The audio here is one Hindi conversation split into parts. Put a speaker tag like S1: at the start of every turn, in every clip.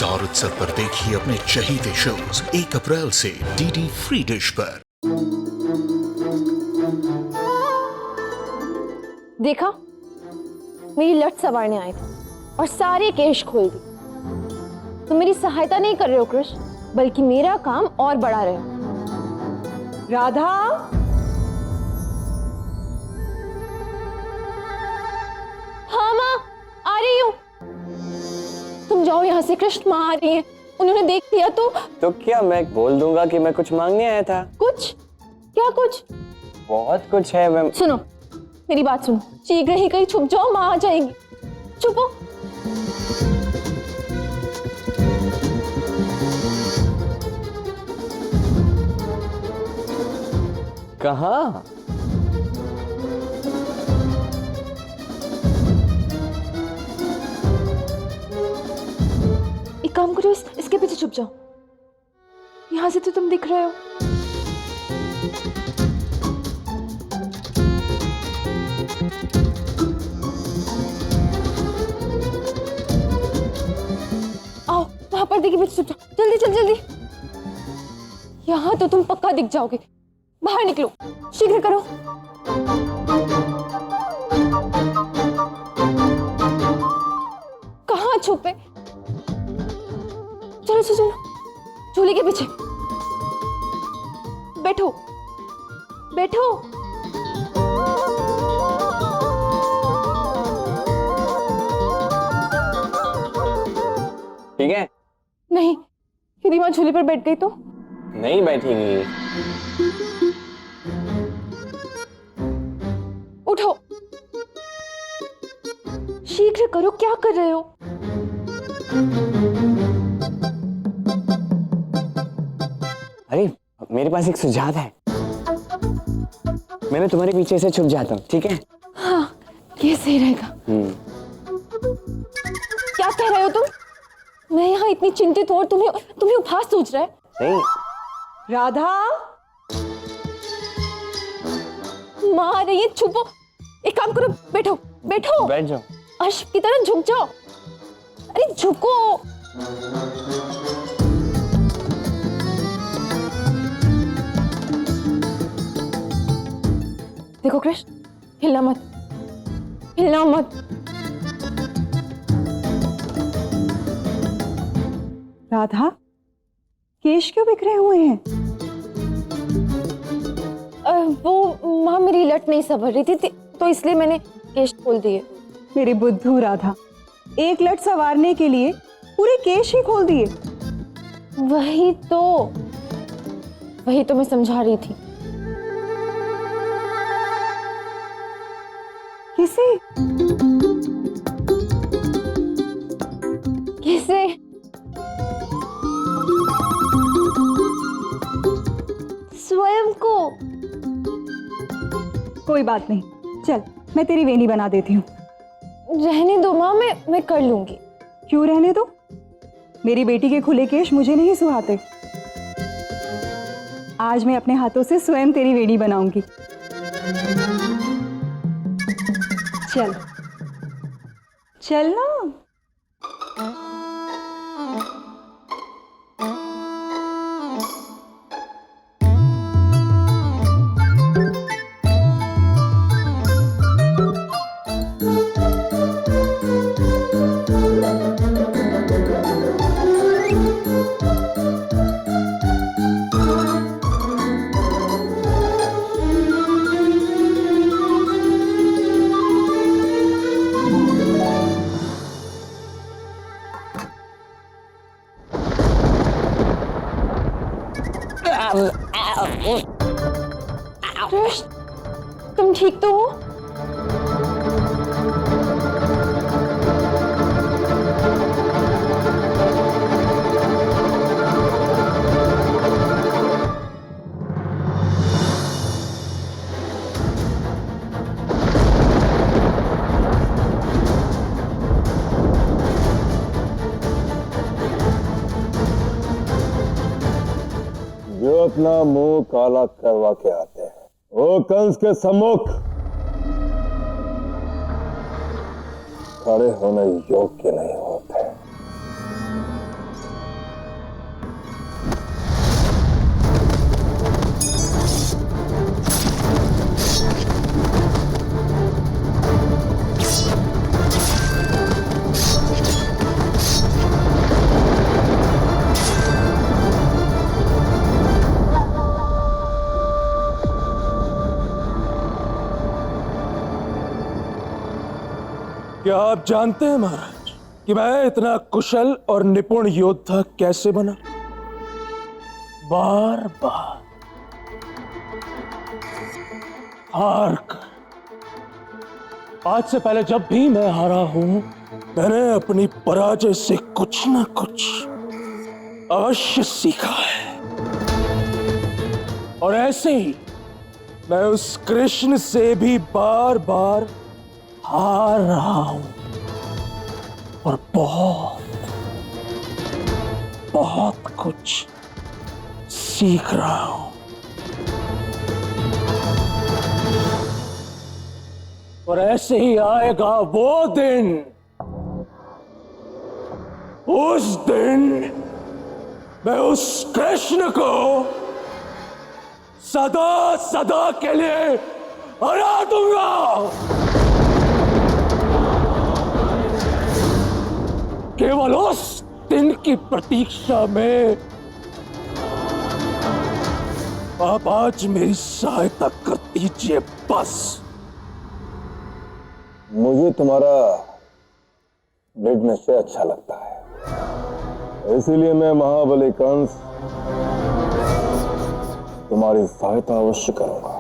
S1: स्टार उत्सव पर देखिए अपने चहीते शोज 1 अप्रैल से डीडी फ्री डिश पर।
S2: देखा, मेरी लट संवारने आए थे और सारे केश खोल दी। तुम मेरी सहायता नहीं कर रहे हो कृष्ण, बल्कि मेरा काम और बढ़ा रहे हो।
S3: राधा,
S2: हाँ माँ, आ रही हूँ। तुम जाओ यहाँ से, कृष्ण माँ आ रही है। उन्होंने देख लिया तो
S4: क्या मैं बोल दूंगा कि मैं कुछ मांगने आया था?
S2: कुछ? क्या कुछ?
S4: बहुत कुछ है। मैं
S2: सुनो, मेरी बात सुनो, शीघ्र ही कहीं छुप जाओ, माँ आ जाएगी। छुपो।
S4: कहाँ?
S2: एक काम करो, इसके पीछे छुप जाओ। यहां से तो तुम दिख रहे हो। आओ, वहां पर्दे के पीछे छुप जाओ। जल्दी चल जल्दी। यहां तो तुम पक्का दिख जाओगे। बाहर निकलो, शीघ्र करो। कहाँ छुपे? चलो चलो, झूले के पीछे बैठो बैठो।
S4: ठीक है?
S2: नहीं, यदि माँ झूले पर बैठ गई तो?
S4: नहीं बैठेंगी।
S2: उठो, शीघ्र करो, क्या कर रहे हो?
S4: अरे मेरे पास एक सुझाव है। मैं तुम्हारे पीछे से छुप जाता हूँ, ठीक है?
S2: हाँ, ये सही रहेगा। क्या कह रहे हो तुम? मैं यहाँ इतनी चिंतित हूँ और तुम्हें उपहास सूझ रहा है?
S4: नहीं।
S3: राधा,
S2: माँ आ रही है, छुपो। एक काम करो, बैठो बैठो।
S4: बैठ जाओ।
S2: अर्श की तरह झुक जाओ। अरे झुको। देखो कृष्ण, हिलना मत, हिलना मत।
S3: राधा, केश क्यों बिखरे हुए हैं?
S2: वो माँ, मेरी लट नहीं संभल रही थी तो इसलिए मैंने केश खोल दिए।
S3: मेरी बुद्धू राधा, एक लट संवारने के लिए पूरे केश ही खोल दिए।
S2: वही तो मैं समझा रही थी।
S3: किसे?
S2: कैसे? स्वयं को।
S3: कोई बात नहीं, चल मैं तेरी वेणी बना देती हूँ।
S2: रहने दो माँ, मैं कर लूंगी।
S3: क्यों रहने दो? मेरी बेटी के खुले केश मुझे नहीं सुहाते। आज मैं अपने हाथों से स्वयं तेरी वेणी बनाऊंगी। चल चल ना।
S2: कृष्ण, तुम ठीक तो हो?
S5: जो अपना मुंह काला करवा के आते हैं वो कंस के सम्मुख खड़े होने योग्य नहीं होते।
S6: क्या आप जानते हैं महाराज कि मैं इतना कुशल और निपुण योद्धा कैसे बना? बार बार हार कर। आज से पहले जब भी मैं हारा हूं, मैंने अपनी पराजय से कुछ ना कुछ अवश्य सीखा है। और ऐसे ही मैं उस कृष्ण से भी बार बार हार रहा हूं और बहुत कुछ सीख रहा हूं। और ऐसे ही आएगा वो दिन, उस दिन मैं उस कृष्ण को सदा सदा के लिए हरा दूंगा। केवल उस दिन की प्रतीक्षा में आप आज मेरी सहायता कर दीजिए बस।
S5: मुझे तुम्हारा दृढ़ निश्चय अच्छा लगता है, इसीलिए मैं महाबली कंस तुम्हारी सहायता अवश्य करूंगा।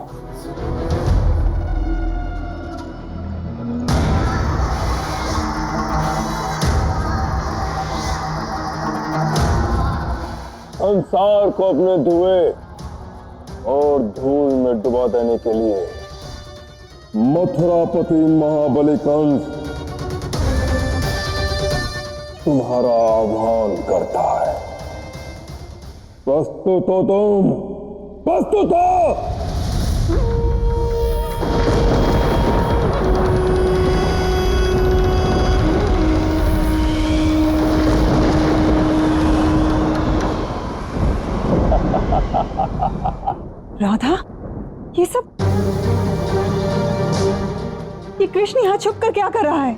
S5: संसार को अपने धुएं और धूल में डुबा देने के लिए मथुरापति महाबली कंस तुम्हारा आह्वान करता है। प्रस्तुत हो तुम, प्रस्तुत हो।
S3: राधा, ये कृष्ण यहाँ छुप कर क्या कर रहा है?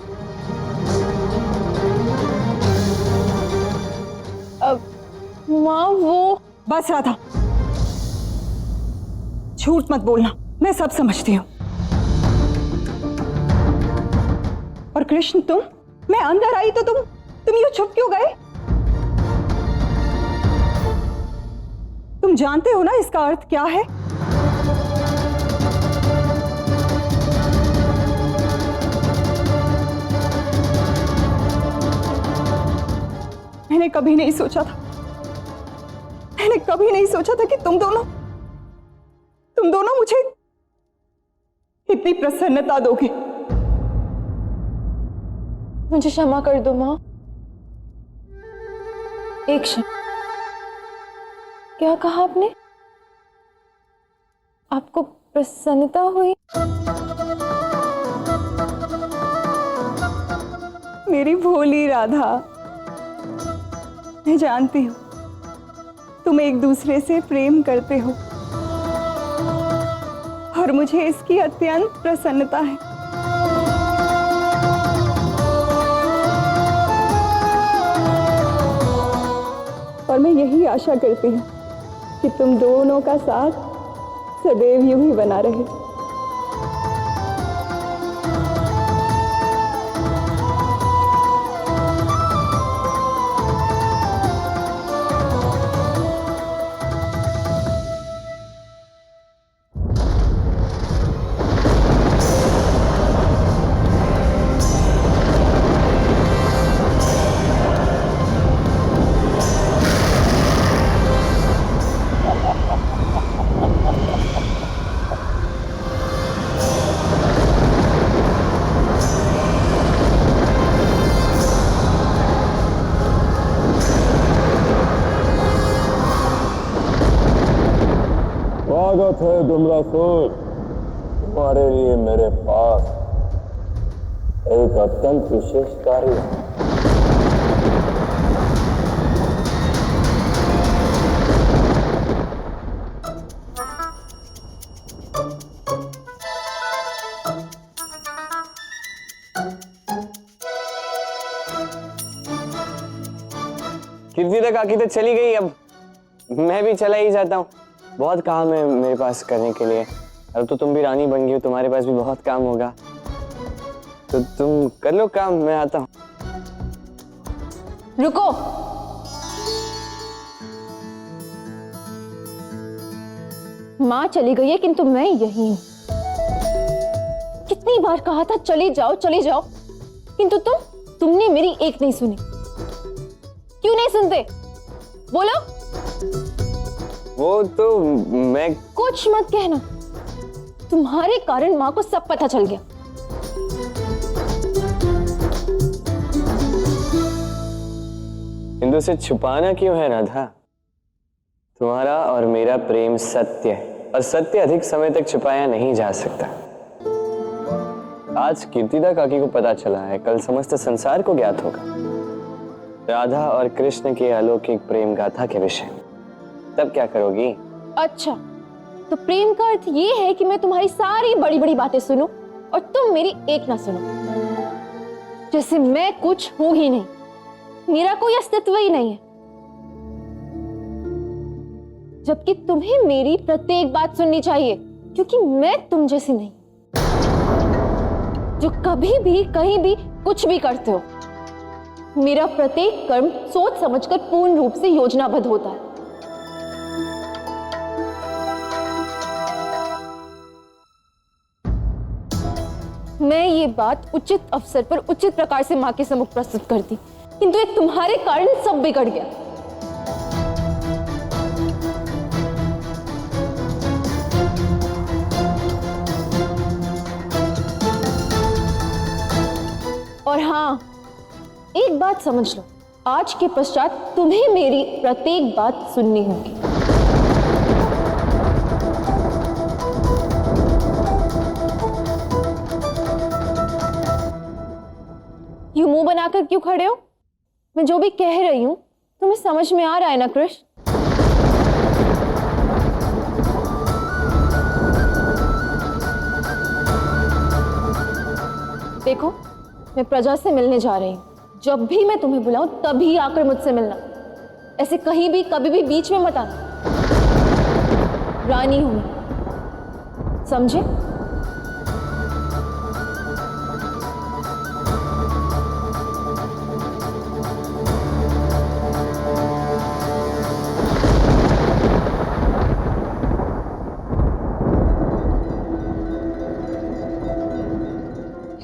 S2: माँ वो।
S3: बस राधा, झूठ मत बोलना, मैं सब समझती हूँ। और कृष्ण तुम, मैं अंदर आई तो तुम यूं छुप क्यों गए? तुम जानते हो ना इसका अर्थ क्या है? मैंने कभी नहीं सोचा था कि तुम दोनों मुझे इतनी प्रसन्नता दोगे।
S2: मुझे क्षमा कर दो माँ। एक क्षण, क्या कहा आपने? आपको प्रसन्नता हुई?
S3: मेरी भोली राधा, मैं जानती हूँ तुम एक दूसरे से प्रेम करते हो और मुझे इसकी अत्यंत प्रसन्नता है। और मैं यही आशा करती हूँ कि तुम दोनों का साथ सदैव यूं ही बना रहे।
S5: स्वागत है डुमरासुर, तुम्हारे लिए मेरे पास एक अत्यंत विशेष कार्य है।
S4: कीर्ति काकी तो चली गई, अब मैं भी चला ही जाता हूँ। बहुत काम है मेरे पास करने के लिए। अब तो तुम भी रानी बन गई हो, तुम्हारे पास भी बहुत काम होगा। तो तुम कर लो काम, मैं आता हूँ।
S2: रुको। माँ चली गई है किंतु मैं यही हूं। कितनी बार कहा था चली जाओ चली जाओ, किंतु तुमने मेरी एक नहीं सुनी। क्यों नहीं सुनते? बोलो।
S4: वो तो मैं
S2: कुछ मत कहना, तुम्हारे कारण माँ को सब पता चल गया।
S4: हिंदू से छुपाना क्यों है राधा? तुम्हारा और मेरा प्रेम सत्य है और सत्य अधिक समय तक छुपाया नहीं जा सकता। आज कीर्तिदा काकी को पता चला है, कल समस्त संसार को ज्ञात होगा राधा और कृष्ण के अलौकिक प्रेम गाथा के विषय में। तब क्या करोगी?
S2: अच्छा, तो प्रेम का अर्थ ये है कि मैं तुम्हारी सारी बड़ी बड़ी बातें सुनूं और तुम मेरी एक ना सुनो, जैसे मैं कुछ हूं ही नहीं, मेरा कोई अस्तित्व ही नहीं है। जबकि तुम्हें मेरी प्रत्येक बात सुननी चाहिए, क्योंकि मैं तुम जैसी नहीं जो कभी भी कहीं भी कुछ भी करते हो। मेरा प्रत्येक कर्म सोच समझकर पूर्ण रूप से योजनाबद्ध होता है। मैं ये बात उचित अवसर पर उचित प्रकार से मां के सम्मुख प्रस्तुत करती, किंतु एक तुम्हारे कारण सब बिगड़ गया। और हाँ, एक बात समझ लो, आज के पश्चात तुम्हें मेरी प्रत्येक बात सुननी होगी। यूं मुंह बनाकर क्यों खड़े हो? मैं जो भी कह रही हूं तुम्हें समझ में आ रहा है ना कृष्ण? देखो, मैं प्रजा से मिलने जा रही हूं। जब भी मैं तुम्हें बुलाऊं तभी आकर मुझसे मिलना। ऐसे कहीं भी कभी भी बीच में मत आना। रानी हूं मैं, समझे?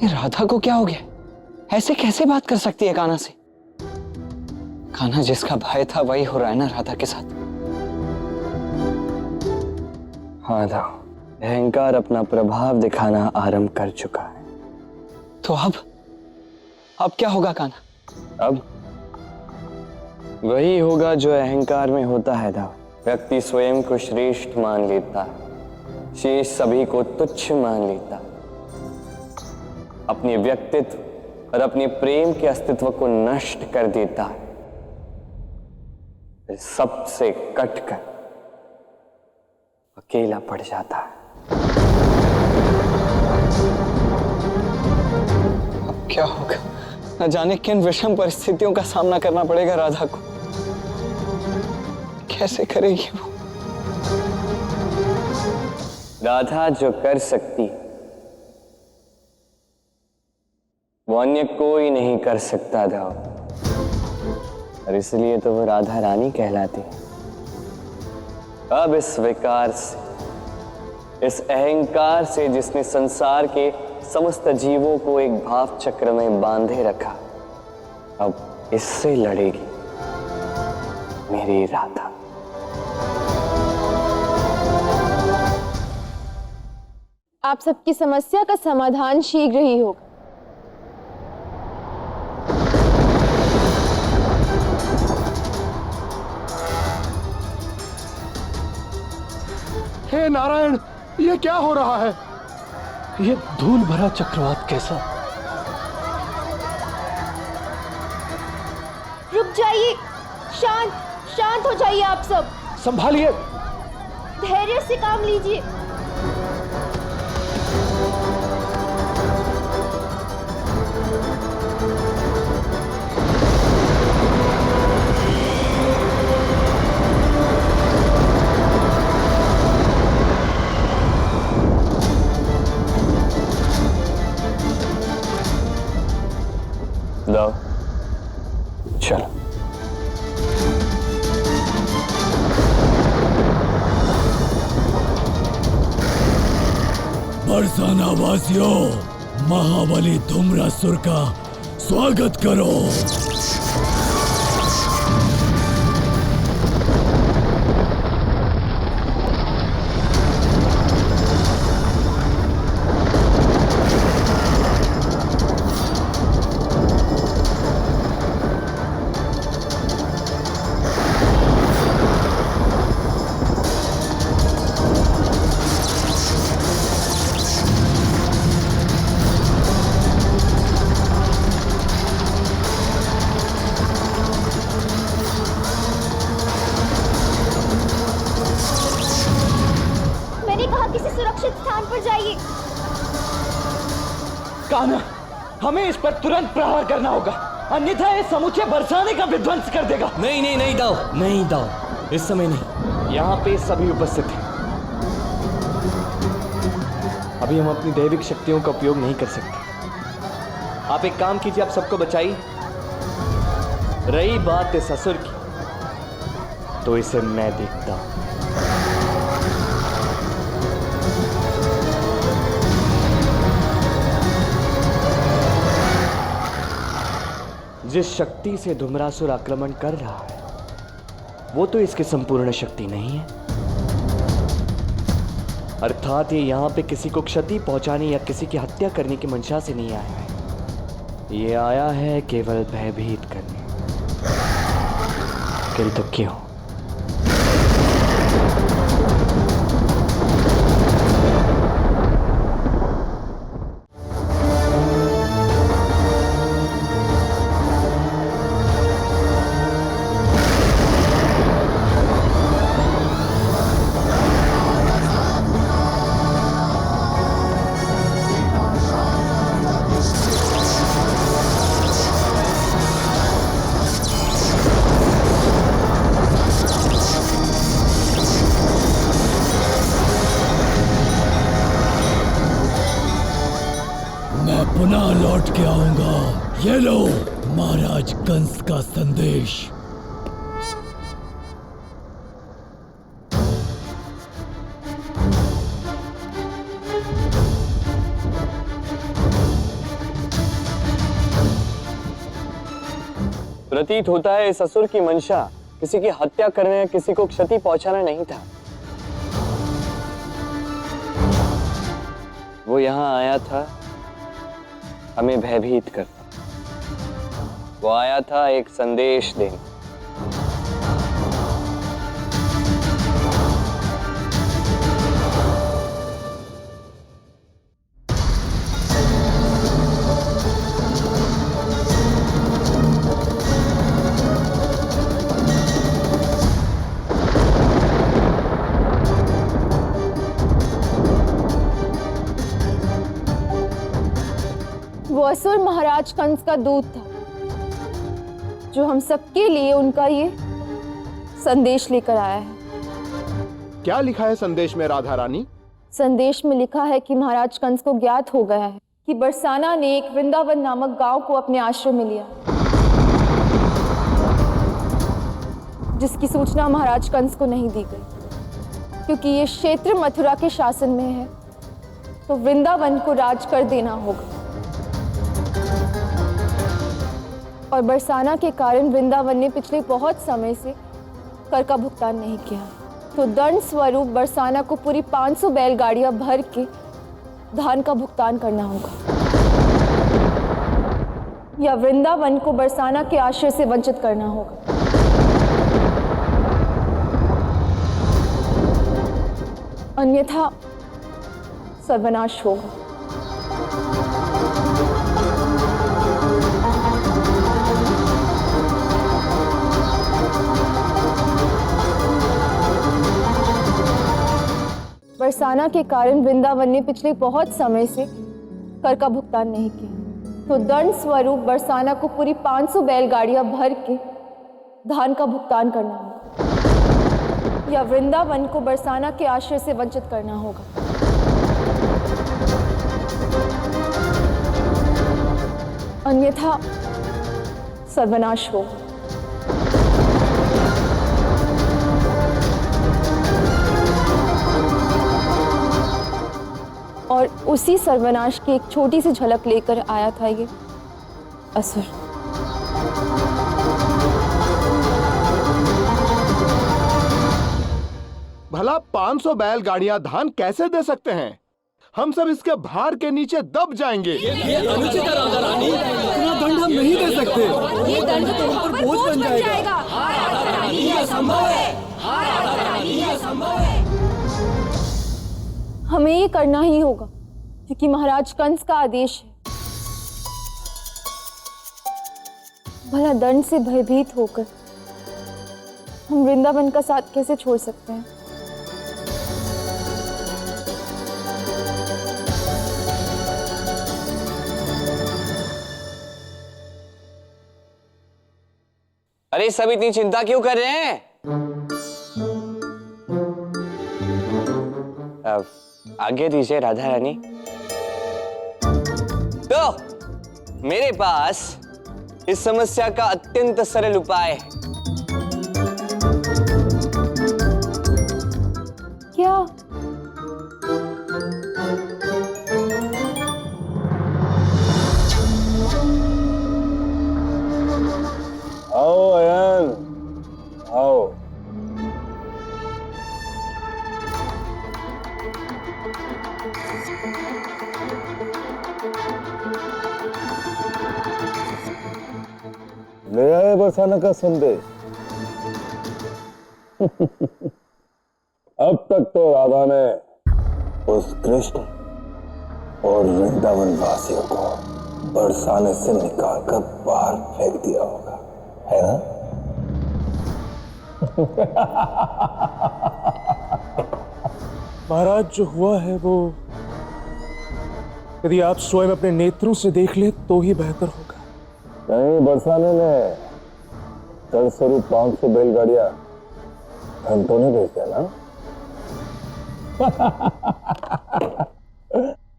S4: राधा को क्या हो गया? ऐसे कैसे बात कर सकती है कान्हा से? कान्हा जिसका भाई था वही हो रहा है ना राधा के साथ। हाँ दाव, अहंकार अपना प्रभाव दिखाना आरंभ कर चुका है। तो अब क्या होगा कान्हा? अब वही होगा जो अहंकार में होता है दाव। व्यक्ति स्वयं को श्रेष्ठ मान लेता है, शेष सभी को तुच्छ मान लेता है। अपने व्यक्तित्व और अपने प्रेम के अस्तित्व को नष्ट कर देता है, फिर सबसे कटकर अकेला पड़ जाता है। अब क्या होगा? न जाने किन विषम परिस्थितियों का सामना करना पड़ेगा राधा को। कैसे करेगी वो? राधा जो कर सकती वो अन्य कोई नहीं कर सकता था, और इसलिए तो वो राधा रानी कहलाती है। अब इस विकार से, इस अहंकार से जिसने संसार के समस्त जीवों को एक भाव चक्र में बांधे रखा, अब इससे लड़ेगी मेरी राधा।
S2: आप सबकी समस्या का समाधान शीघ्र ही होगा।
S6: हे नारायण, ये क्या हो रहा है? ये धूल भरा चक्रवात कैसा?
S2: रुक जाइए, शांत शांत हो जाइए आप सब।
S6: संभालिए।
S2: धैर्य से काम लीजिए।
S7: बरसाना वासियों, महाबली धुम्रासुर का स्वागत करो।
S8: कान्हा, हमें इस पर तुरंत प्रहार करना होगा, अन्यथा ये समूचे बरसाने का विध्वंस कर देगा।
S4: नहीं नहीं नहीं दाव, नहीं दाव, इस समय नहीं।
S8: यहाँ पे सभी उपस्थित हैं। अभी हम अपनी दैविक शक्तियों का उपयोग नहीं कर सकते। आप एक काम कीजिए, आप सबको बचाइए। रही बात इस असुर की, तो इसे मैं देखता हूं। जिस शक्ति से धुम्रासुर आक्रमण कर रहा है, वो तो इसकी संपूर्ण शक्ति नहीं है। अर्थात ये यहाँ पे किसी को क्षति पहुंचाने या किसी की हत्या करने की मंशा से नहीं आया है। ये आया है केवल भयभीत करने। किंतु क्यों? पुनः लौट के आऊंगा। ये लो महाराज कंस का संदेश।
S4: प्रतीत होता है इस असुर की मंशा किसी की हत्या करने या किसी को क्षति पहुंचाना नहीं था। वो यहां आया था हमें भयभीत करता। वो आया था एक संदेश देने।
S2: वो असुर महाराज कंस का दूत था, जो हम सबके लिए उनका ये संदेश लेकर आया है।
S9: क्या लिखा है संदेश में राधा रानी?
S2: संदेश में लिखा है कि महाराज कंस को ज्ञात हो गया है कि बरसाना ने एक वृंदावन नामक गांव को अपने आश्रय में लिया, जिसकी सूचना महाराज कंस को नहीं दी गई। क्योंकि ये क्षेत्र मथुरा के शासन में है, तो वृंदावन को राज कर देना होगा। और बरसाना के कारण वृंदावन ने पिछले बहुत समय से कर का भुगतान नहीं किया, तो दंड स्वरूप बरसाना को पूरी 500 बैलगाड़ियां भर के धान का भुगतान करना होगा, या वृंदावन को बरसाना के आश्रय से वंचित करना होगा। अन्यथा सर्वनाश होगा। बरसाना के कारण वृंदावन ने पिछले बहुत समय से कर का भुगतान नहीं किया, तो दंड स्वरूप बरसाना को पूरी 500 बैलगाड़ियां भर के धान का भुगतान करना होगा, या वृंदावन को बरसाना के आश्रय से वंचित करना होगा। अन्यथा सर्वनाश होगा। और उसी सर्वनाश की एक छोटी सी झलक लेकर आया था ये असुर।
S9: भला 500 बैलगाड़ियां धान कैसे दे सकते हैं? हम सब इसके भार के नीचे दब जाएंगे।
S7: ये अनुचित है राधा रानी, इतना दंड हम नहीं दे सकते।
S2: ये दंड तुम पर बोझ बन जाएगा।
S7: ये असंभव है, ये असंभव है।
S2: हमें ये करना ही होगा क्योंकि महाराज कंस का आदेश है। भला दंड से भयभीत होकर हम वृंदावन का साथ कैसे छोड़ सकते हैं?
S4: अरे सब इतनी चिंता क्यों कर रहे हैं? अब आगे दीजिए राधा रानी। तो मेरे पास इस समस्या का अत्यंत सरल उपाय है।
S2: क्या?
S5: आओ अयन, आओ। ले आए बरसाना का संदेश। अब तक तो राधा ने उस कृष्ण और वृंदावन वासियों को बरसाने से निकालकर बाहर फेंक दिया होगा, है ना?
S6: महाराज, जो हुआ है वो यदि आप स्वयं अपने नेत्रों से देख ले तो ही बेहतर होगा।
S5: कहीं बरसाने ने कर स्वरूप 500 बैलगाड़ियां धन तो नहीं भेजा ना?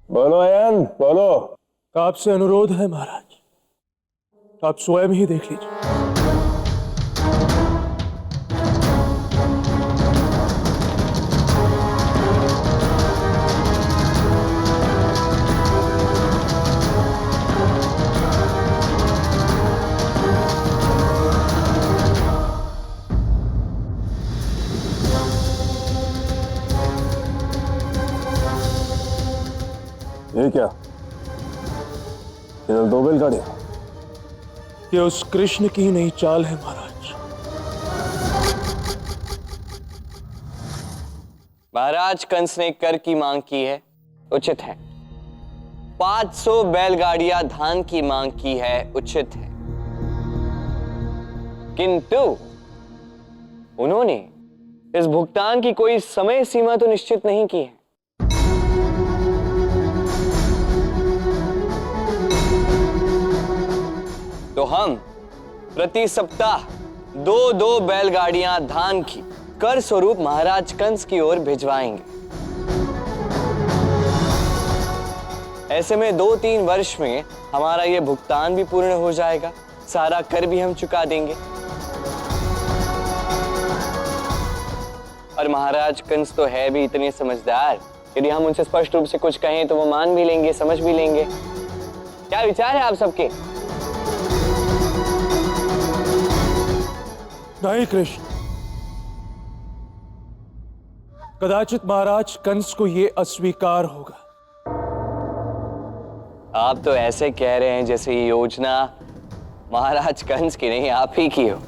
S5: बोलो अयन, बोलो।
S6: आपसे अनुरोध है महाराज, आप स्वयं ही देख लीजिए।
S5: ये क्या? केवल 2 बैलगाड़ियां?
S6: ये उस कृष्ण की ही नई चाल है महाराज।
S4: महाराज कंस ने कर की मांग की है, उचित है। 500 बैलगाड़ियां धान की मांग की है, उचित है। किंतु उन्होंने इस भुगतान की कोई समय सीमा तो निश्चित नहीं की है। तो हम प्रति सप्ताह 2-2 बैलगाड़ियां धान की कर स्वरूप महाराज कंस की ओर भिजवाएंगे। ऐसे में 2-3 वर्ष में हमारा यह भुगतान भी पूर्ण हो जाएगा, सारा कर भी हम चुका देंगे। और महाराज कंस तो है भी इतने समझदार, यदि हम उनसे स्पष्ट रूप से कुछ कहें तो वो मान भी लेंगे, समझ भी लेंगे। क्या विचार है आप सबके?
S6: नहीं कृष्ण, कदाचित महाराज कंस को यह अस्वीकार होगा।
S4: आप तो ऐसे कह रहे हैं जैसे ये योजना महाराज कंस की नहीं, आप ही की हो।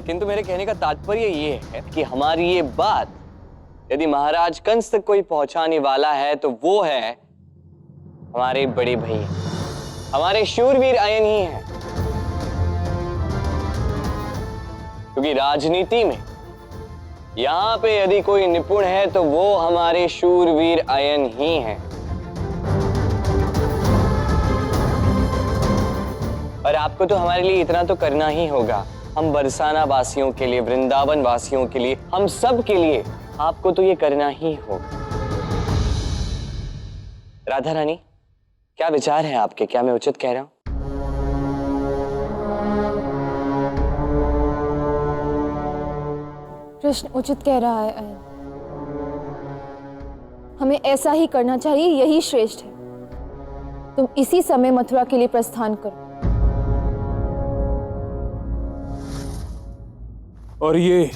S4: किंतु मेरे कहने का तात्पर्य ये है कि हमारी ये बात यदि महाराज कंस तक कोई पहुंचाने वाला है तो वो है हमारे बड़े भैया, हमारे शूरवीर अयन ही हैं। क्योंकि राजनीति में यहां पे यदि कोई निपुण है तो वो हमारे शूरवीर अयन ही हैं। और आपको तो हमारे लिए इतना तो करना ही होगा। हम बरसाना वासियों के लिए, वृंदावन वासियों के लिए, हम सब के लिए आपको तो ये करना ही होगा। राधा रानी, क्या विचार है आपके? क्या मैं उचित कह रहा हूं?
S2: कृष्ण उचित कह रहा है अयन। हमें ऐसा ही करना चाहिए, यही श्रेष्ठ है। तुम इसी समय मथुरा के लिए प्रस्थान करो।
S6: और ये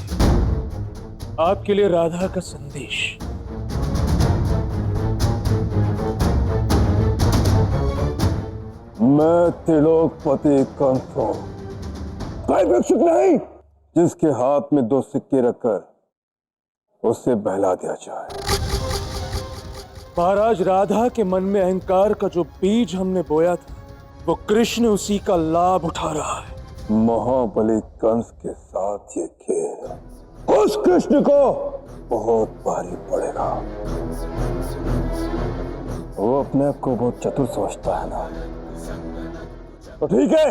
S6: आपके लिए राधा का संदेश।
S5: मैं त्रिलोकपति कंस हूं, कोई भिक्षुक नहीं जिसके हाथ में 2 सिक्के रखकर उससे बहला दिया जाए।
S6: महाराज, राधा के मन में अहंकार का जो बीज हमने बोया था, वो कृष्ण उसी का लाभ उठा रहा है।
S5: महाबली कंस के साथ ये खेल उस कृष्ण को बहुत भारी पड़ेगा। वो अपने आप को बहुत चतुर समझता है ना, तो ठीक है,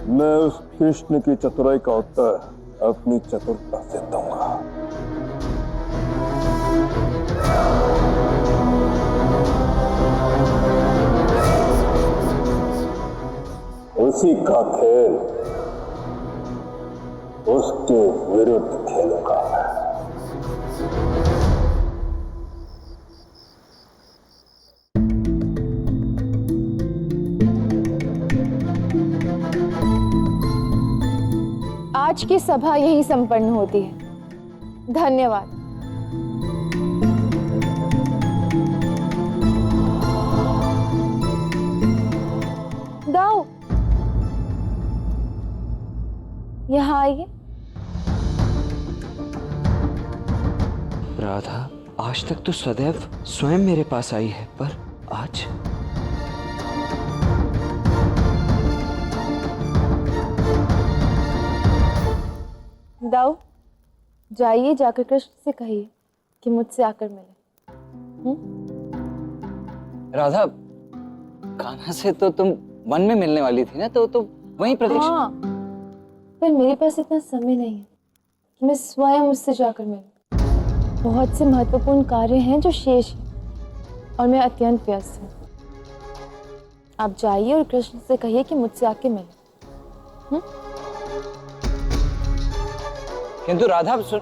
S5: मैं उस कृष्ण की चतुराई का उत्तर अपनी चतुरता से दूंगा। उसी का खेल उसके विरुद्ध खेलूंगा मैं।
S2: आज की सभा यही संपन्न होती है। धन्यवाद। दाऊ, यहाँ आइए।
S10: राधा आज तक तो सदैव स्वयं मेरे पास आई है, पर आज
S2: दाऊ, जाइए, जाकर कृष्ण से कहिए कि मुझसे आकर मिले।
S10: राधा, कान्हा से तो तुम वन में मिलने वाली थी ना, तो वहीं प्रतीक्षा।
S2: हाँ, पर मेरे पास इतना समय नहीं है कि मैं स्वयं उससे जाकर मिलूं। बहुत से महत्वपूर्ण कार्य हैं जो शेष हैं और मैं अत्यंत व्यस्त हूँ। आप जाइए और कृष्ण से कहिए कि मुझसे आके मिले।
S10: किंतु राधा सुन,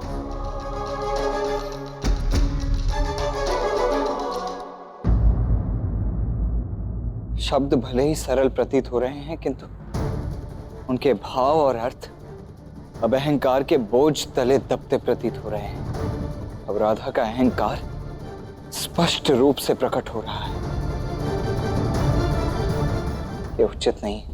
S10: शब्द भले ही सरल प्रतीत हो रहे हैं, किंतु उनके भाव और अर्थ अब अहंकार के बोझ तले दबते प्रतीत हो रहे हैं। अब राधा का अहंकार स्पष्ट रूप से प्रकट हो रहा है। ये उचित नहीं है।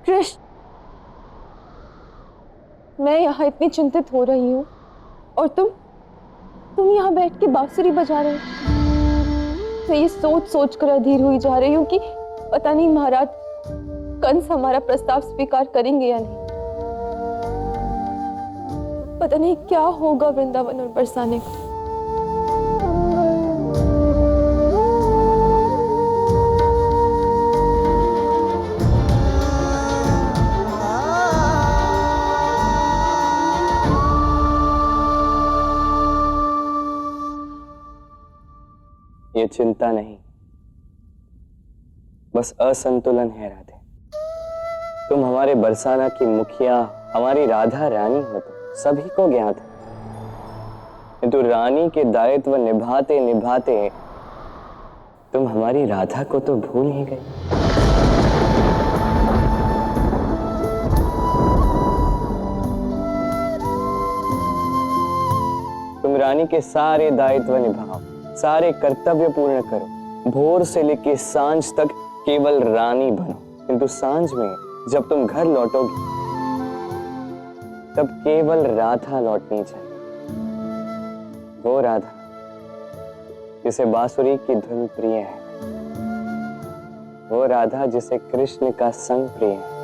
S2: कृष्ण, मैं यहाँ इतनी चिंतित हो रही हूँ और तुम यहाँ बैठ के बांसुरी बजा रहे हो। मैं ये सोच सोच कर अधीर हुई जा रही हूँ कि पता नहीं महाराज कंस हमारा प्रस्ताव स्वीकार करेंगे या नहीं। पता नहीं क्या होगा वृंदावन और बरसाने को।
S4: ये चिंता नहीं, बस असंतुलन है राधे। तुम हमारे बरसाना की मुखिया, हमारी राधा रानी हो तो सभी को ज्ञात है, किंतु रानी के दायित्व निभाते निभाते तुम हमारी राधा को तो भूल ही गई। तुम रानी के सारे दायित्व निभाओ, सारे कर्तव्य पूर्ण करो, भोर से लेकर सांझ तक केवल रानी बनो, किंतु सांझ में जब तुम घर लौटोगी तब केवल राधा लौटनी चाहिए। वो राधा जिसे बांसुरी की धुन प्रिय है, वो राधा जिसे कृष्ण का संग प्रिय है।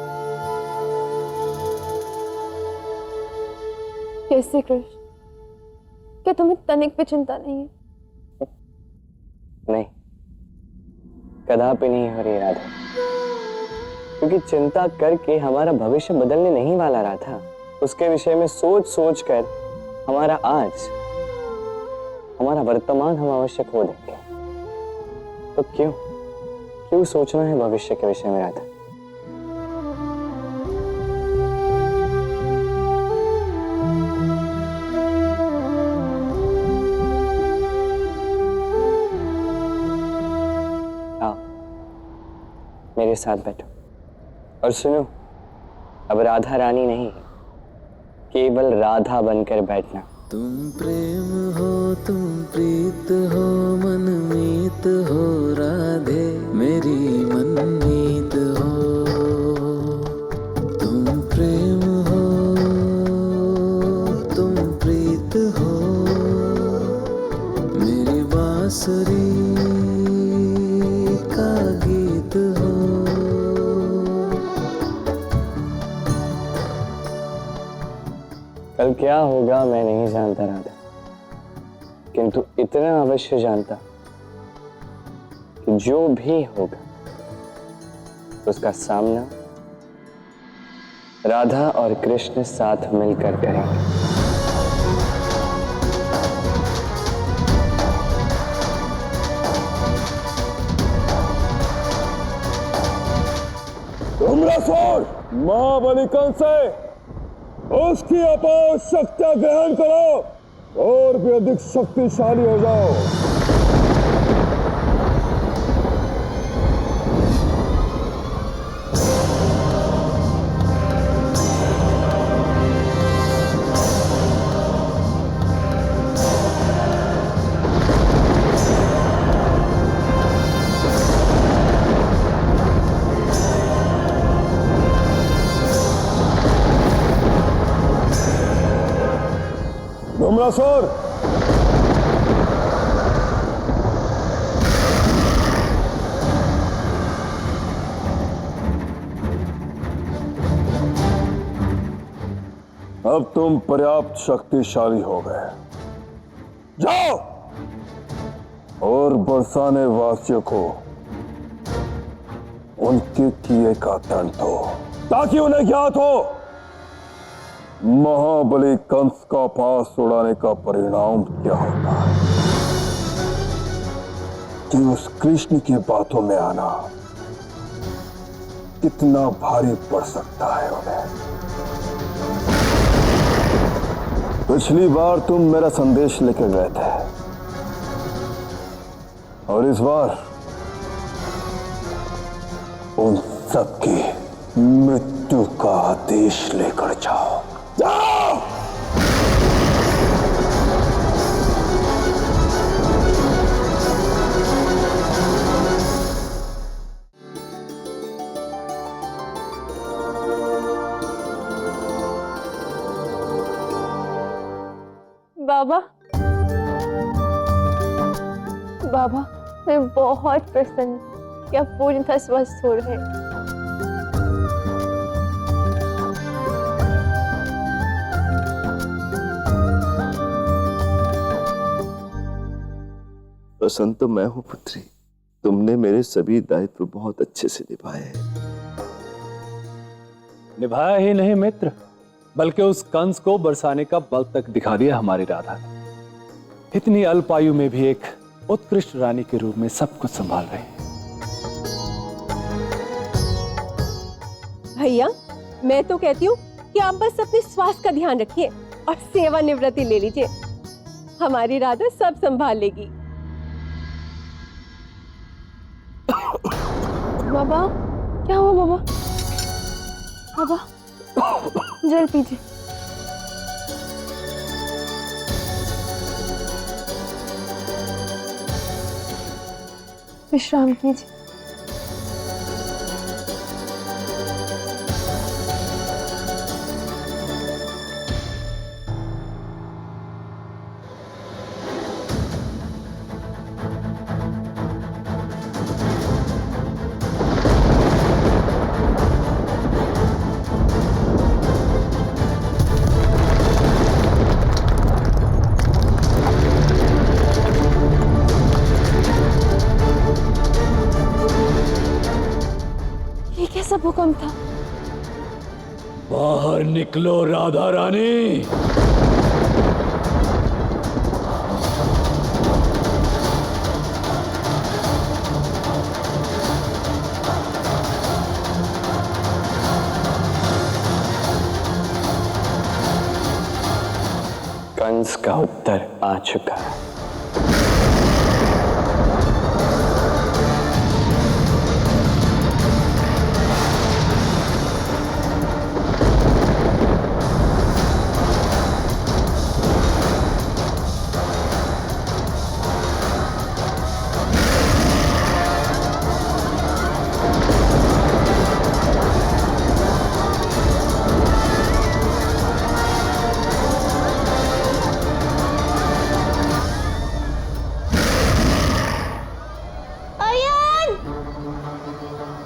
S2: कैसे कृष्ण? क्या तुम्हें तनिक भी चिंता नहीं है?
S4: नहीं, कदापि नहीं हो रही राधा, क्योंकि चिंता करके हमारा भविष्य बदलने नहीं वाला राधा। उसके विषय में सोच सोच कर हमारा आज, हमारा वर्तमान हम अवश्य खो देंगे। तो क्यों सोचना है भविष्य के विषय में राधा? आओ मेरे साथ बैठो और सुनो, अब राधा रानी नहीं, केवल राधा बनकर बैठना।
S11: तुम प्रेम हो, तुम प्रीत हो, मनमीत हो राधे, मेरी मनमीत हो। तुम प्रेम हो, तुम प्रीत हो, मेरी बांसुरी का गीत हो।
S4: कल क्या होगा मैं नहीं जानता राधा, किंतु इतना अवश्य जानता कि जो भी होगा उसका सामना राधा और कृष्ण साथ मिलकर करेंगे।
S5: धूम्रासुर, महाबली कंस से उसकी अपार शक्तियां ग्रहण करो और भी अधिक शक्तिशाली हो जाओ। धूम्रासुर, अब तुम पर्याप्त शक्तिशाली हो गए। जाओ और बरसाने वासियों को उनके किए का दंड दो, ताकि उन्हें ज्ञात हो महाबली कंस का पास उड़ाने का परिणाम क्या होता है। कि उस कृष्ण की बातों में आना कितना भारी पड़ सकता है उन्हें। पिछली बार तुम मेरा संदेश लेकर गए थे और इस बार उन सबकी मृत्यु का आदेश लेकर जाओ। जाओ!
S2: बाबा, बाबा, मैं बहुत प्रसन्न कि आप पूरी तरह स्वस्थ हो रहे हैं।
S12: प्रसन्न तो मैं हूं पुत्री, तुमने मेरे सभी दायित्व बहुत अच्छे से निभाए हैं।
S6: निभाया ही नहीं मित्र, बल्कि उस कंस को बरसाने का बल तक दिखा दिया हमारी राधा ने। इतनी अल्प आयु में भी एक उत्कृष्ट रानी के रूप में सब कुछ संभाल रही है।
S3: भैया, मैं तो कहती हूँ कि आप बस अपने स्वास्थ्य का ध्यान रखिए और सेवानिवृत्ति ले लीजिए। हमारी राधा सब संभाल लेगी।
S2: बाबा, क्या हुआ बाबा? बाबा, जल पीजिए। विश्राम कीजिए। हुक्म था?
S6: बाहर निकलो राधा रानी।
S4: कंस का उत्तर आ चुका है।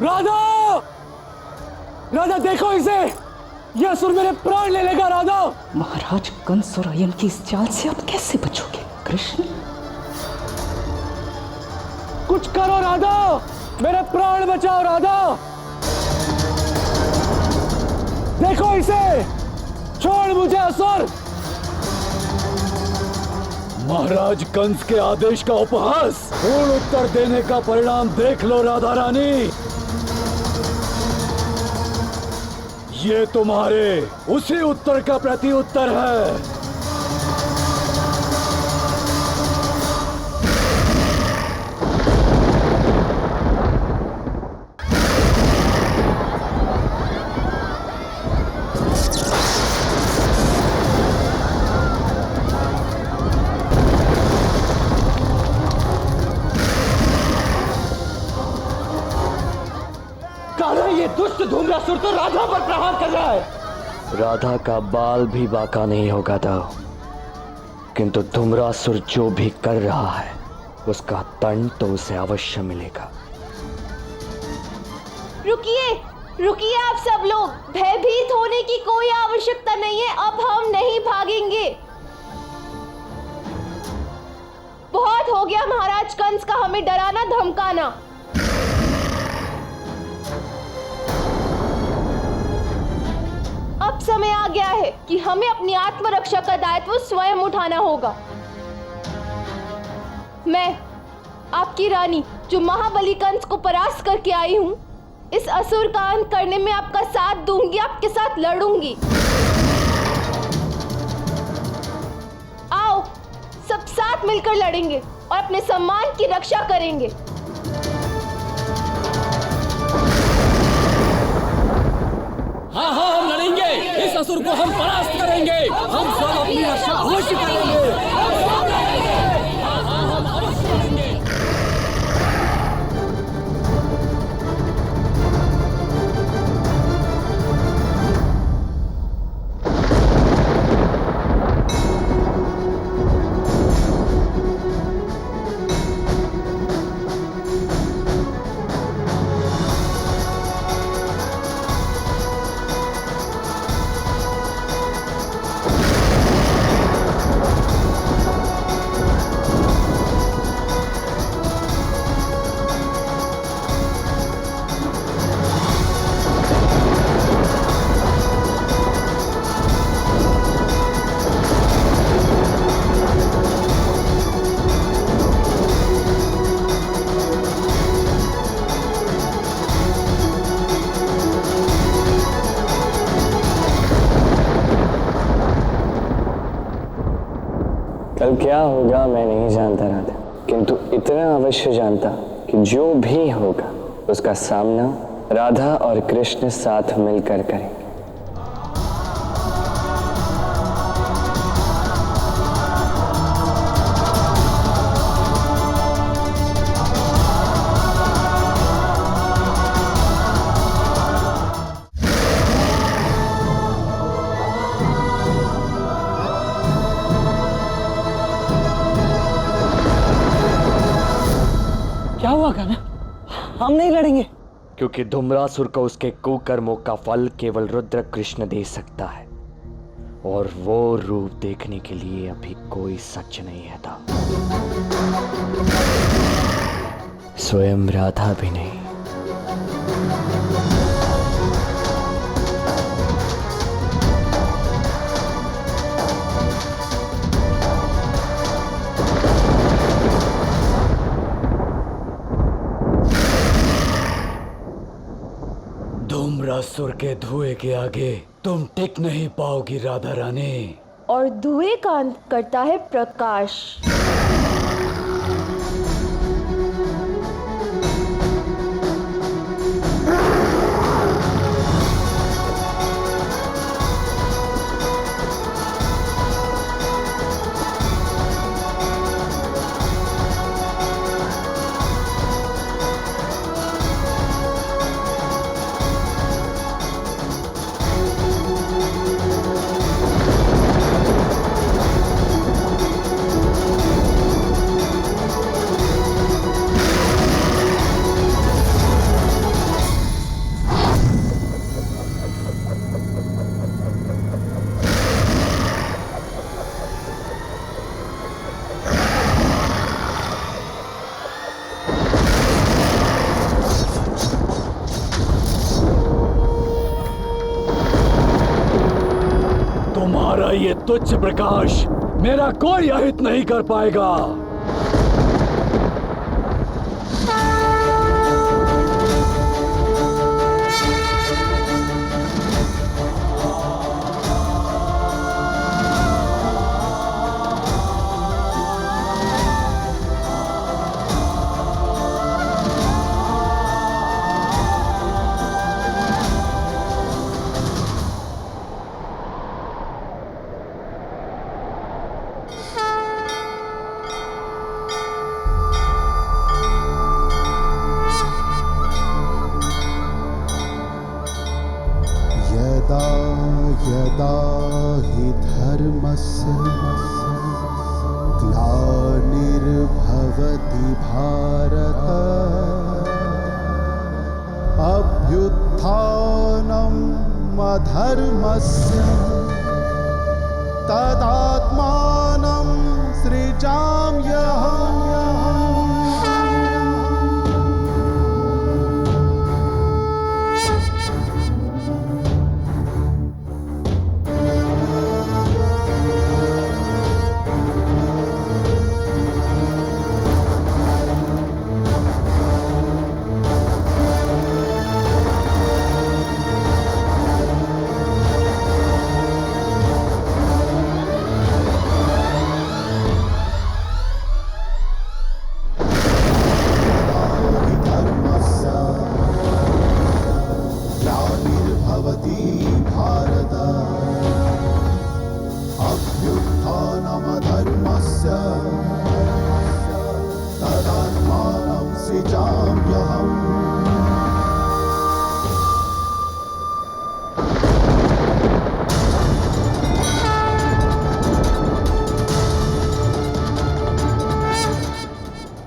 S6: राधा, राधा देखो इसे, यह असुर मेरे प्राण ले लेगा। राधा,
S13: महाराज कंस और अयन की इस चाल से आप कैसे बचोगे कृष्ण?
S6: कुछ करो राधा, मेरे प्राण बचाओ। राधा देखो इसे, छोड़ मुझे असुर। महाराज कंस के आदेश का उपहास, पूर्ण उत्तर देने का परिणाम देख लो राधा रानी। ये तुम्हारे उसी उत्तर का प्रति उत्तर है।
S8: ये दुष्ट धूम्रासुर तो राधा पर प्रहार कर रहा है।
S4: राधा का बाल भी बाका नहीं होगा दाव, किंतु धूम्रासुर जो भी कर रहा है उसका दंड तो उसे अवश्य मिलेगा।
S2: रुकिए, रुकिए आप सब लोग, भयभीत होने की कोई आवश्यकता नहीं है। अब हम नहीं भागेंगे। बहुत हो गया महाराज कंस का हमें डराना धमकाना। अब समय आ गया है कि हमें अपनी आत्मरक्षा का दायित्व स्वयं उठाना होगा। मैं आपकी रानी, जो महाबली कंस को परास्त करके आई हूं, इस असुर का अंत करने में आपका साथ दूंगी, आपके साथ लड़ूंगी। आओ, सब साथ मिलकर लड़ेंगे और अपने सम्मान की रक्षा करेंगे।
S7: हाँ हाँ, हम लड़ेंगे, इस असुर को हम परास्त करेंगे। हम सब अपनी रक्षा अवश्य करेंगे। हाँ हाँ, हम अवश्य लड़ेंगे।
S4: कल क्या होगा मैं नहीं जानता राधा, किंतु इतना अवश्य जानता कि जो भी होगा उसका सामना राधा और कृष्ण साथ मिलकर करेंगे।
S8: क्या हुआ गाना? हम नहीं लड़ेंगे।
S4: क्योंकि धूम्रासुर को उसके कुकर्मों का फल केवल रुद्र कृष्ण दे सकता है, और वो रूप देखने के लिए अभी कोई सच नहीं है था। स्वयं राधा भी नहीं।
S7: धूम्रासुर के धुएं के आगे तुम टिक नहीं पाओगी राधा रानी।
S2: और धुएं का अंत करता है प्रकाश।
S7: तुम्हारा ये तुच्छ प्रकाश मेरा कोई अहित नहीं कर पाएगा।
S11: यदा हि धर्मस्य ग्लानिर्भवति भारत अभ्युत्थानम् अधर्मस्य तदात्मानं सृजाम्यहम्।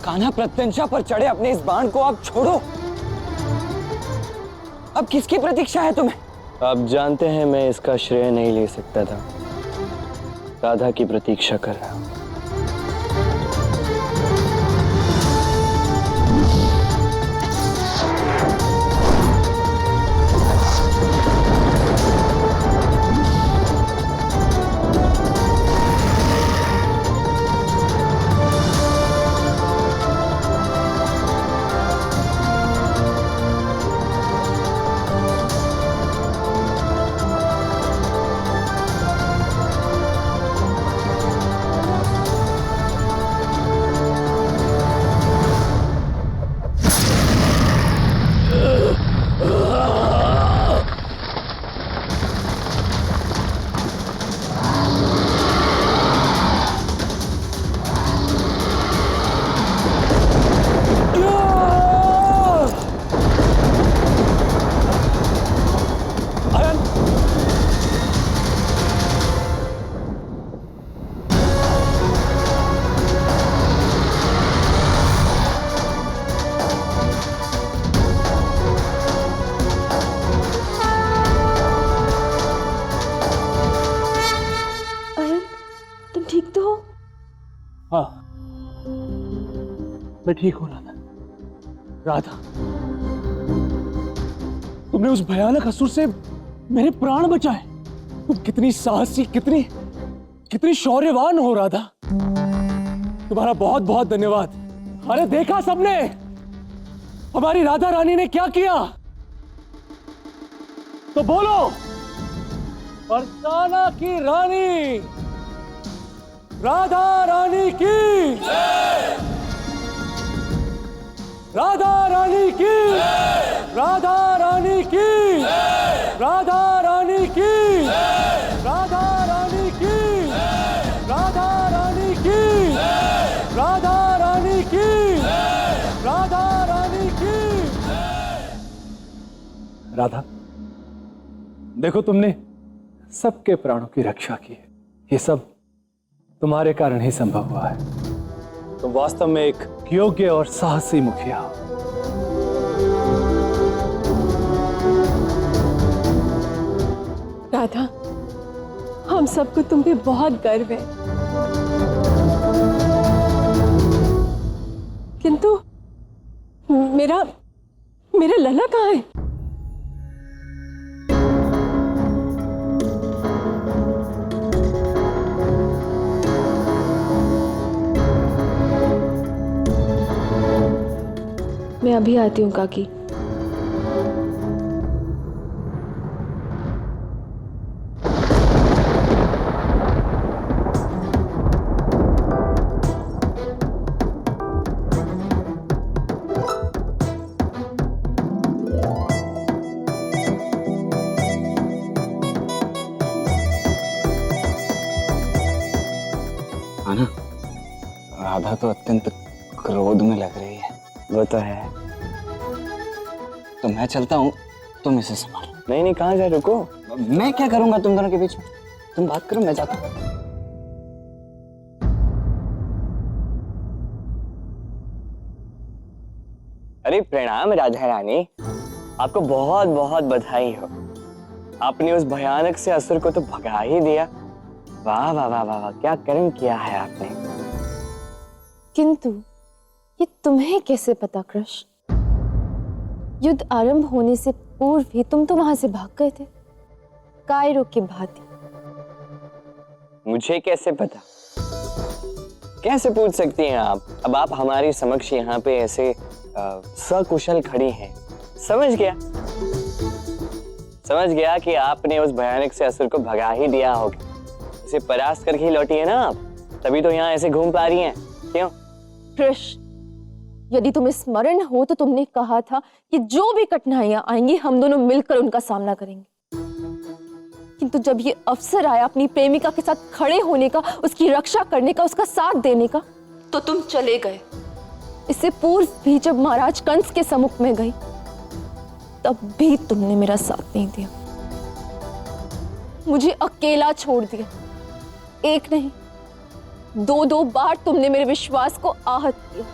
S4: कान्हा, प्रत्यंशा पर चढ़े अपने इस बाण को आप छोड़ो। अब किसकी प्रतीक्षा है तुम्हें? आप जानते हैं मैं इसका श्रेय नहीं ले सकता था। राधा की प्रतीक्षा कर रहा हूं।
S6: हाँ, मैं ठीक हूं राधा। राधा, तुमने उस भयानक असुर से मेरे प्राण बचाए। तुम कितनी साहसी, कितनी शौर्यवान हो राधा। तुम्हारा बहुत बहुत धन्यवाद। अरे देखा सबने हमारी राधा रानी ने क्या किया। तो बोलो, बरसाना की रानी राधा रानी की, राधा रानी की, राधा रानी की, राधा रानी की, राधा रानी की, राधा रानी की, राधा रानी की, राधा रानी की। राधा, देखो तुमने सबके प्राणों की रक्षा की है। ये सब तुम्हारे कारण ही संभव हुआ है। तुम वास्तव में एक योग्य और साहसी मुखिया हो।
S3: राधा, हम सबको तुम पे बहुत गर्व है, किंतु मेरा लला कहाँ है?
S2: मैं अभी आती हूँ काकी।
S10: आना, राधा तो अत्यंत क्रोध में लग रही है।
S4: वो तो है।
S10: तो मैं चलता हूँ, तुम इसे संभालो।
S4: नहीं नहीं, कहाँ जाए, रुको।
S10: मैं क्या करूंगा तुम दोनों के बीच में? तुम बात करो, मैं जाता हूँ।
S4: अरे प्रणाम राधा रानी, आपको बहुत बहुत बधाई हो। आपने उस भयानक से असुर को तो भगा ही दिया। वाह वाह वाह वाह वाह, क्या कर्म किया है आपने।
S2: किंतु ये तुम्हें कैसे पता कृष्ण? युद्ध आरंभ होने से पूर्व ही तुम तो वहां से भाग गए थे, कायरों की भांति।
S4: मुझे कैसे पता? कैसे पूछ सकती हैं आप? अब आप हमारी समक्ष यहाँ पे ऐसे सकुशल खड़ी हैं। समझ गया कि आपने उस भयानक से असुर को भगा ही दिया होगा। उसे परास्त करके ही लौटी है ना आप, तभी तो यहाँ ऐसे घूम पा रही हैं। क्यों?
S2: कृष्ण, यदि तुम्हें स्मरण हो तो तुमने कहा था कि जो भी कठिनाइयां आएंगी हम दोनों मिलकर उनका सामना करेंगे। किंतु जब ये अवसर आया अपनी प्रेमिका के साथ खड़े होने का, उसकी रक्षा करने का, उसका साथ देने का, तो तुम चले गए। इससे पूर्व भी जब महाराज कंस के सम्मुख में गई तब भी तुमने मेरा साथ नहीं दिया, मुझे अकेला छोड़ दिया। एक नहीं, दो बार तुमने मेरे विश्वास को आहत किया।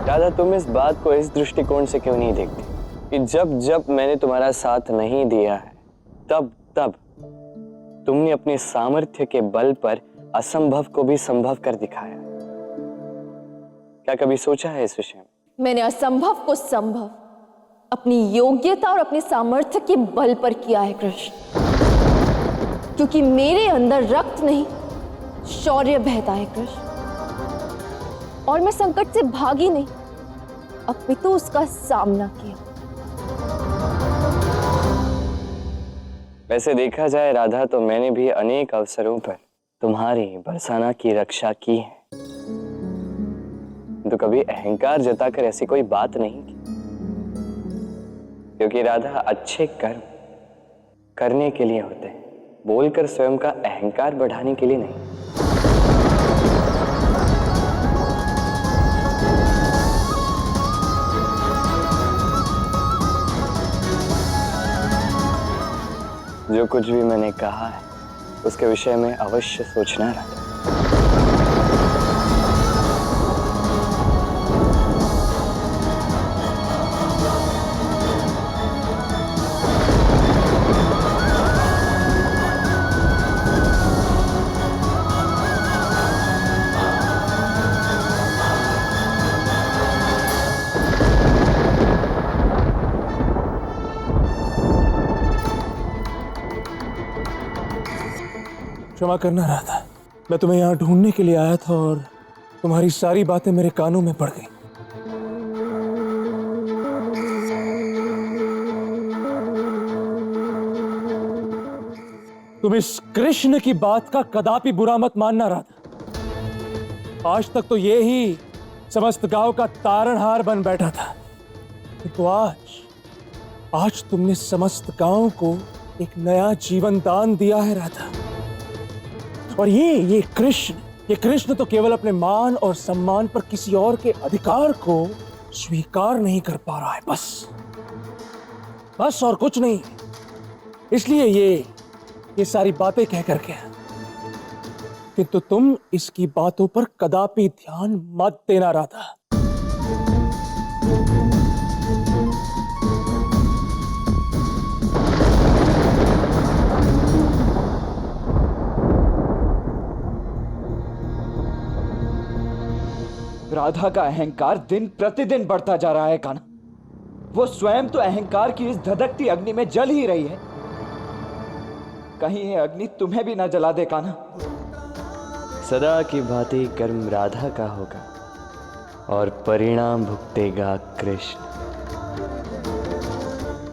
S4: राधा, तुम इस बात को इस दृष्टिकोण से क्यों नहीं देखती कि जब जब मैंने तुम्हारा साथ नहीं दिया है तब तब तुमने अपने सामर्थ्य के बल पर असंभव को भी संभव कर दिखाया। क्या कभी सोचा है इस विषय में?
S2: मैंने असंभव को संभव अपनी योग्यता और अपने सामर्थ्य के बल पर किया है कृष्ण, क्योंकि मेरे अंदर रक्त नहीं शौर्य बहता है कृष्ण। और मैं संकट से भागी नहीं, अपितु उसका सामना किया।
S4: वैसे देखा जाए राधा, तो मैंने भी अनेक अवसरों पर तुम्हारी बरसाना की रक्षा की है, तो कभी अहंकार जताकर ऐसी कोई बात नहीं की। क्योंकि राधा, अच्छे कर्म करने के लिए होते हैं, बोलकर स्वयं का अहंकार बढ़ाने के लिए नहीं। जो कुछ भी मैंने कहा है उसके विषय में अवश्य सोचना रहता।
S6: क्षमा करना राधा, मैं तुम्हें यहाँ ढूंढने के लिए आया था और तुम्हारी सारी बातें मेरे कानों में पड़ गई। तुम इस कृष्ण की बात का कदापि बुरा मत मानना राधा। आज तक तो ये ही समस्त गांव का तारणहार बन बैठा था, किंतु आज तुमने समस्त गांव को एक नया जीवन दान दिया है राधा। और ये कृष्ण तो केवल अपने मान और सम्मान पर किसी और के अधिकार को स्वीकार नहीं कर पा रहा है, बस और कुछ नहीं। इसलिए ये सारी बातें कह करके, किंतु तुम इसकी बातों पर कदापि ध्यान मत देना राधा।
S8: राधा का अहंकार दिन प्रतिदिन बढ़ता जा रहा है कान्हा। वो स्वयं तो अहंकार की इस धधकती अग्नि में जल ही रही है। कहीं ये अग्नि तुम्हें भी ना जला दे कान्हा।
S4: सदा की भांति कर्म राधा का होगा और परिणाम भुगतेगा कृष्ण।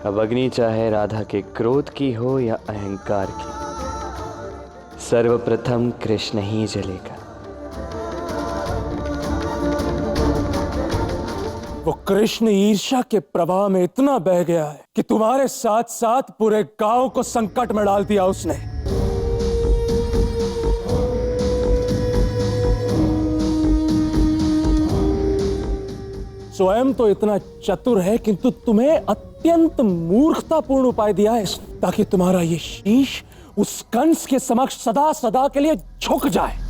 S4: अब अग्नि चाहे राधा के क्रोध की हो या अहंकार की, सर्वप्रथम कृष्ण ही जलेगा।
S6: वो कृष्ण ईर्ष्या के प्रवाह में इतना बह गया है कि तुम्हारे साथ साथ पूरे गांव को संकट में डाल दिया उसने। स्वयं तो इतना चतुर है, किंतु तुम्हें अत्यंत मूर्खतापूर्ण उपाय दिया है ताकि तुम्हारा ये शीश उस कंस के समक्ष सदा सदा के लिए झुक जाए।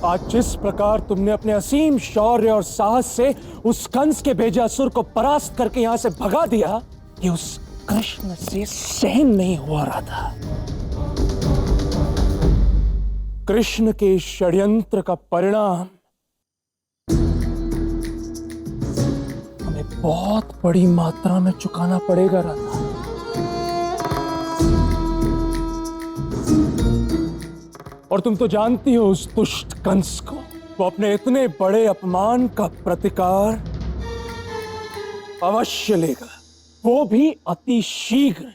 S6: आज जिस प्रकार तुमने अपने असीम शौर्य और साहस से उस कंस के भेजे असुर को परास्त करके यहां से भगा दिया, ये उस कृष्ण से सहन नहीं हुआ रहा था। कृष्ण के षड्यंत्र का परिणाम हमें बहुत बड़ी मात्रा में चुकाना पड़ेगा राधा। और तुम तो जानती हो उस दुष्ट कंस को, वो अपने इतने बड़े अपमान का प्रतिकार अवश्य लेगा, वो भी अति शीघ्र।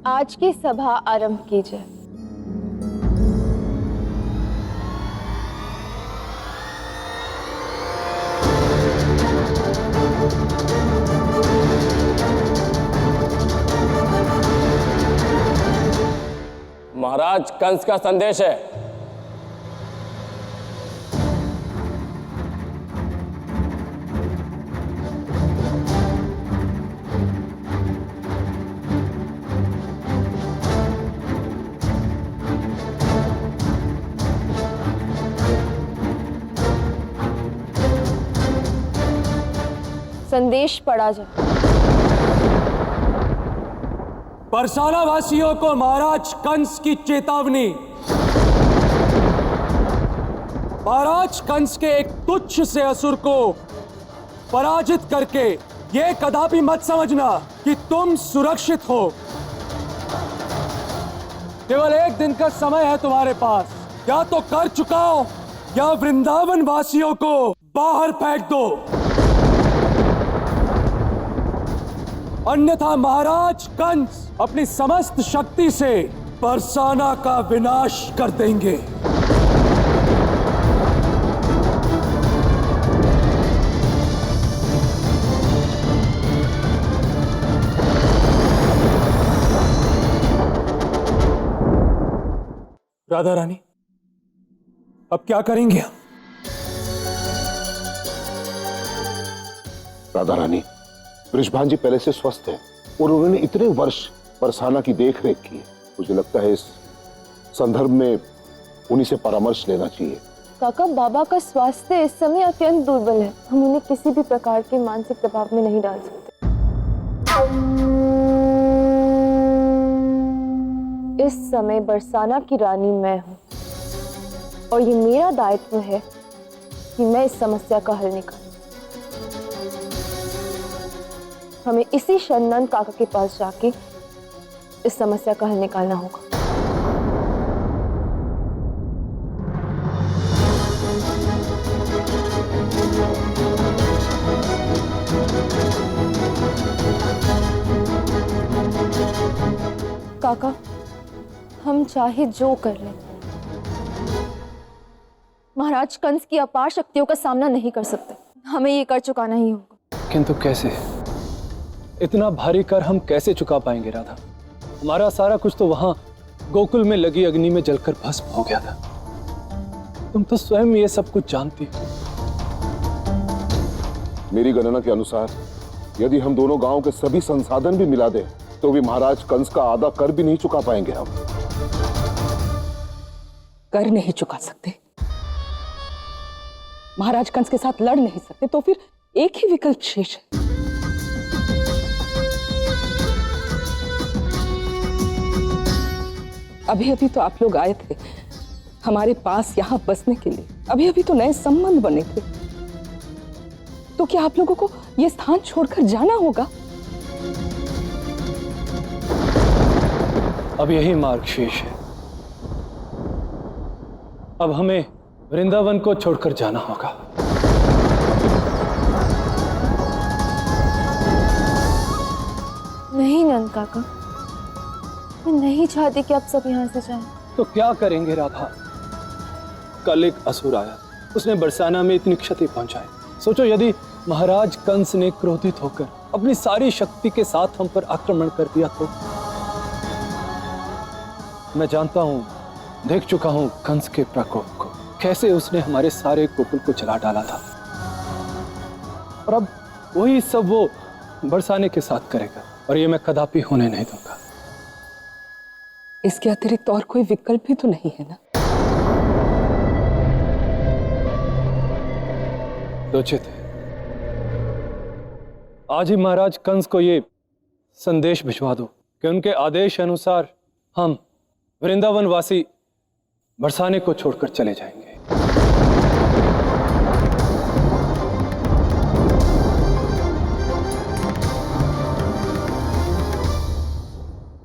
S2: आज की सभा आरंभ कीजिए।
S7: महाराज, कंस का संदेश है।
S2: संदेश पढ़ा जाए।
S6: बरसाना वासियों को महाराज कंस की चेतावनी। महाराज कंस के एक तुच्छ से असुर को पराजित करके ये कदापि मत समझना कि तुम सुरक्षित हो। केवल एक दिन का समय है तुम्हारे पास, या तो कर चुकाओ या वृंदावन वासियों को बाहर फेंक दो, अन्यथा महाराज कंस अपनी समस्त शक्ति से बरसाना का विनाश कर देंगे। राधा रानी, अब क्या करेंगे हम?
S9: राधा रानी, वृषभान जी पहले से स्वस्थ हैं और उन्होंने इतने वर्ष बरसाना की देख रेख की है। मुझे लगता है इस संदर्भ में उन्हीं से परामर्श लेना चाहिए।
S2: काका, बाबा का स्वास्थ्य इस समय अत्यंत दुर्बल है। हम उन्हें किसी भी प्रकार के मानसिक दबाव में नहीं डाल सकते। इस समय बरसाना की रानी मैं हूँ और ये मेरा दायित्व है कि मैं इस समस्या का हल निकालूं। हमें इसी शरनंद काका के पास जाके इस समस्या का हल निकालना होगा। काका, हम चाहे जो कर लें, महाराज कंस की अपार शक्तियों का सामना नहीं कर सकते। हमें ये कर चुकाना ही होगा।
S6: किंतु कैसे? इतना भारी कर हम कैसे चुका पाएंगे राधा? हमारा सारा कुछ तो वहां गोकुल में लगी अग्नि में जलकर भस्म हो गया था। तुम तो स्वयं ये सब कुछ जानती हो।
S9: मेरी गणना के अनुसार यदि हम दोनों गांव के सभी संसाधन भी मिला दें तो भी महाराज कंस का आधा कर भी नहीं चुका पाएंगे हम।
S13: कर नहीं चुका सकते, महाराज कंस के साथ लड़ नहीं सकते, तो फिर एक ही विकल्प शेष है। अभी अभी तो आप लोग आए थे हमारे पास यहाँ बसने के लिए, अभी अभी तो नए संबंध बने थे, तो क्या आप लोगों को यह स्थान छोड़कर जाना होगा?
S6: अब यही मार्ग शेष है। अब हमें वृंदावन को छोड़कर जाना होगा।
S2: नहीं नंद काका, मैं नहीं चाहती कि आप सब यहाँ से जाएं।
S6: तो क्या करेंगे राधा? कल एक असुर आया, उसने बरसाना में इतनी क्षति पहुंचाई। सोचो यदि महाराज कंस ने क्रोधित होकर अपनी सारी शक्ति के साथ हम पर आक्रमण कर दिया तो। मैं जानता हूं, देख चुका हूं कंस के प्रकोप को, कैसे उसने हमारे सारे गोकुल को जला डाला था। और अब वही सब वो बरसाने के साथ करेगा, और ये मैं कदापि होने नहीं दूंगा।
S13: इसके अतिरिक्त और कोई विकल्प भी तो नहीं है ना?
S6: सोचे थे आज ही महाराज कंस को ये संदेश भिजवा दो कि उनके आदेश अनुसार हम वृंदावन वासी बरसाने को छोड़कर चले जाएंगे।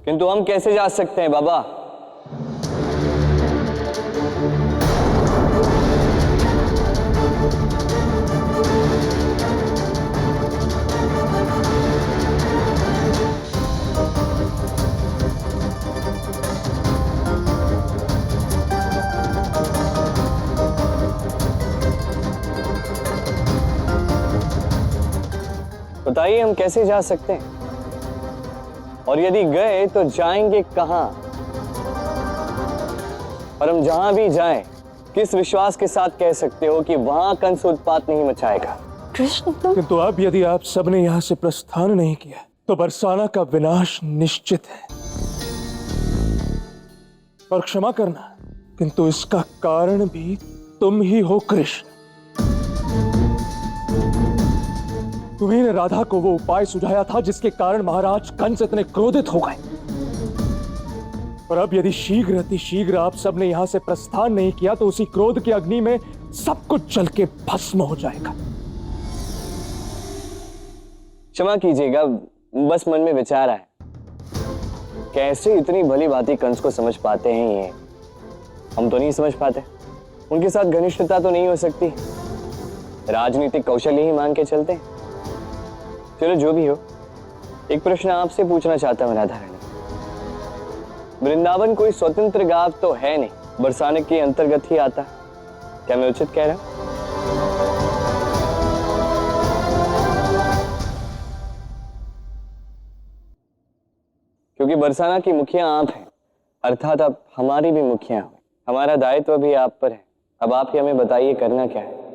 S4: किंतु हम कैसे जा सकते हैं बाबा? बताइए हम कैसे जा सकते हैं? और यदि गए तो जाएंगे कहां? और हम जहां भी जाएं, किस विश्वास के साथ कह सकते हो कि वहां कंस उत्पात नहीं मचाएगा?
S2: कृष्ण
S6: किंतु अब यदि आप सबने यहां से प्रस्थान नहीं किया तो बरसाना का विनाश निश्चित है। और क्षमा करना, किंतु इसका कारण भी तुम ही हो कृष्ण। तुम्ही ने राधा को वो उपाय सुझाया था जिसके कारण महाराज कंस इतने क्रोधित हो गए। और अब यदि शीघ्र अतिशीघ्र आप सबने यहां से प्रस्थान नहीं किया तो उसी क्रोध की अग्नि में सब कुछ जल के भस्म हो जाएगा।
S4: क्षमा कीजिएगा, बस मन में विचार आया। कैसे इतनी भली भांति कंस को समझ पाते हैं ये? हम तो नहीं समझ पाते। उनके साथ घनिष्ठता तो नहीं हो सकती, राजनीतिक कौशल ही मान के चलते हैं। चलो जो भी हो, एक प्रश्न आपसे पूछना चाहता हूं राधा रानी। वृंदावन कोई स्वतंत्र गांव तो है नहीं, बरसाने के अंतर्गत ही आता। क्या मैं उचित कह रहा हूं? क्योंकि बरसाना की मुखिया आप हैं, अर्थात अब हमारी भी मुखिया हुई। हमारा दायित्व भी आप पर है। अब आप ही हमें बताइए करना क्या है।